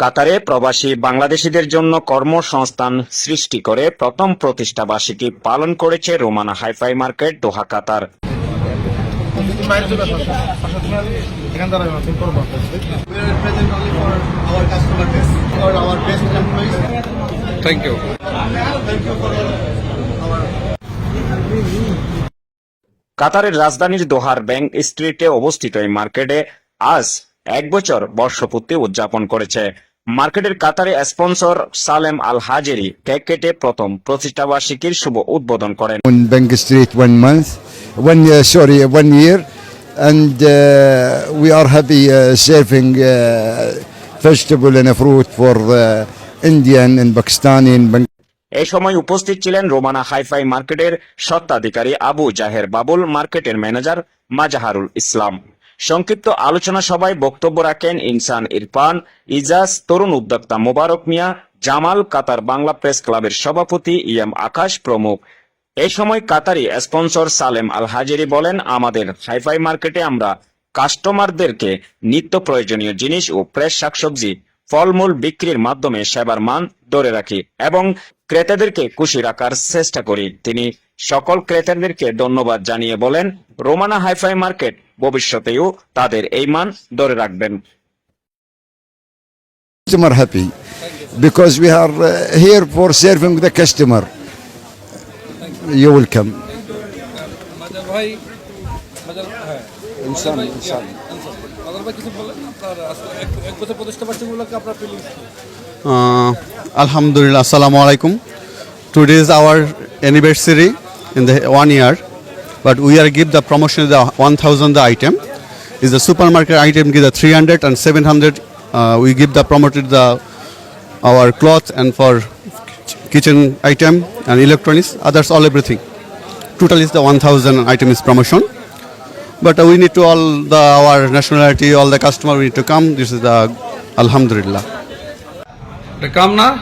কাতারে প্রবাসী বাংলাদেশিদের জন্য কর্মসংস্থান সৃষ্টি করে প্রথম প্রতিষ্ঠাবার্ষিকী পালন করেছে রোমানা হাইফাই মার্কেট, দোহা, কাতার। কাতারের রাজধানীর দোহার ব্যাংক স্ট্রিটে অবস্থিত এই মার্কেটে আজ 1 বছর বর্ষপূর্তি উদযাপন করেছে। মার্কেটের কাতারে স্পন্সর সালেম আল হাজেরি কেক কেটে প্রথম প্রতিষ্ঠাবার্ষিকীর শুভ উদ্বোধন করেন। On Bank Street 1 month, 1 year, and we are happy serving vegetable and fruit for Indian and Pakistani and Bangladesh. এই সময় উপস্থিত ছিলেন রোমানা হাইফাই মার্কেটের স্বত্বাধিকারী আবু জাহের বাবুল, মার্কেটের ম্যানেজার মাজাহারুল ইসলাম। সংক্ষিপ্ত আলোচনা সভায় বক্তব্য রাখেন ইনসান ইরফান, ইজাজ, তরুণ উদ্যোক্তা মোবারক মিয়া, জামাল, কাতার বাংলা প্রেস ক্লাবের সভাপতি ইএম আকাশ প্রমুখ। এই সময় কাতারি স্পন্সর সালেম আল হাজেরি বলেন, আমাদের হাইফাই মার্কেটে আমরা কাস্টমারদেরকে নিত্য প্রয়োজনীয় জিনিস ও ফ্রেশ শাকসবজি, ফলমূল বিক্রির মাধ্যমে সেবার মান ধরে রাখি এবং ক্রেতাদেরকে খুশি রাখার চেষ্টা করি। তিনি সকল ক্রেতাদেরকে ধন্যবাদ জানিয়ে বলেন, রোমানা হাইফাই মার্কেট ভবিষ্যতেও তাদের এই মান ধরে রাখবেন। Customer happy because we are here for serving the customer. You welcome. Alhamdulillah, assalamu alaikum. Today is our anniversary in the 1 year, but we are give the promotion the 1,000 the item. Is the supermarket item give the 300 and 700. We give the promoted the our cloth and for kitchen item and electronics, others all everything. Total is the 1,000 item is promotion. But we need to all the our nationality, all the customer we need to come. This is the Alhamdulillah. Come now.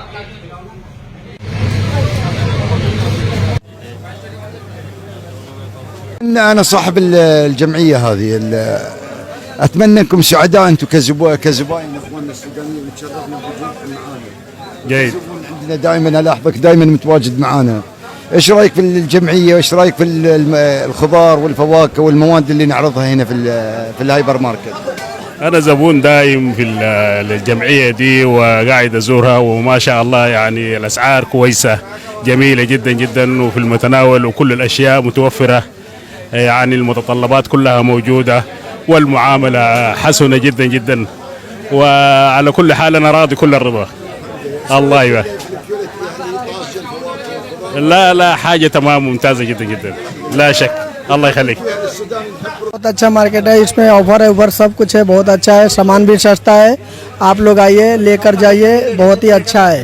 أنا صاحب الجمعية هذه. أتمنى أنكم سعداء أنتم كزباين إخواننا السودانيين، وتشرفنا بوجودكم معانا. جيد. عندنا دائما ألاحظك دائما متواجد معانا. إيش رأيك في الجمعية وإيش رأيك في الخضار والفواكه والمواد اللي نعرضها هنا في الهايبر ماركت؟ أنا زبون دائم في الجمعية دي وقاعد أزورها، وما شاء الله يعني الأسعار كويسة جميلة جدا جدا وفي المتناول، وكل الأشياء متوفرة، يعني المتطلبات كلها موجودة، والمعاملة حسنة جدا جدا، وعلى كل حال أنا راضي كل الرضا. الله يبارك. لا حاجة تمام ممتازة جدا جدا لا شك. الله يخليك. बहुत अच्छा market है, इसमें offer सब कुछ है, बहुत अच्छा है, सामान भी सस्ता है। आप लोग आइए लेकर जाइए, बहुत ही अच्छा है।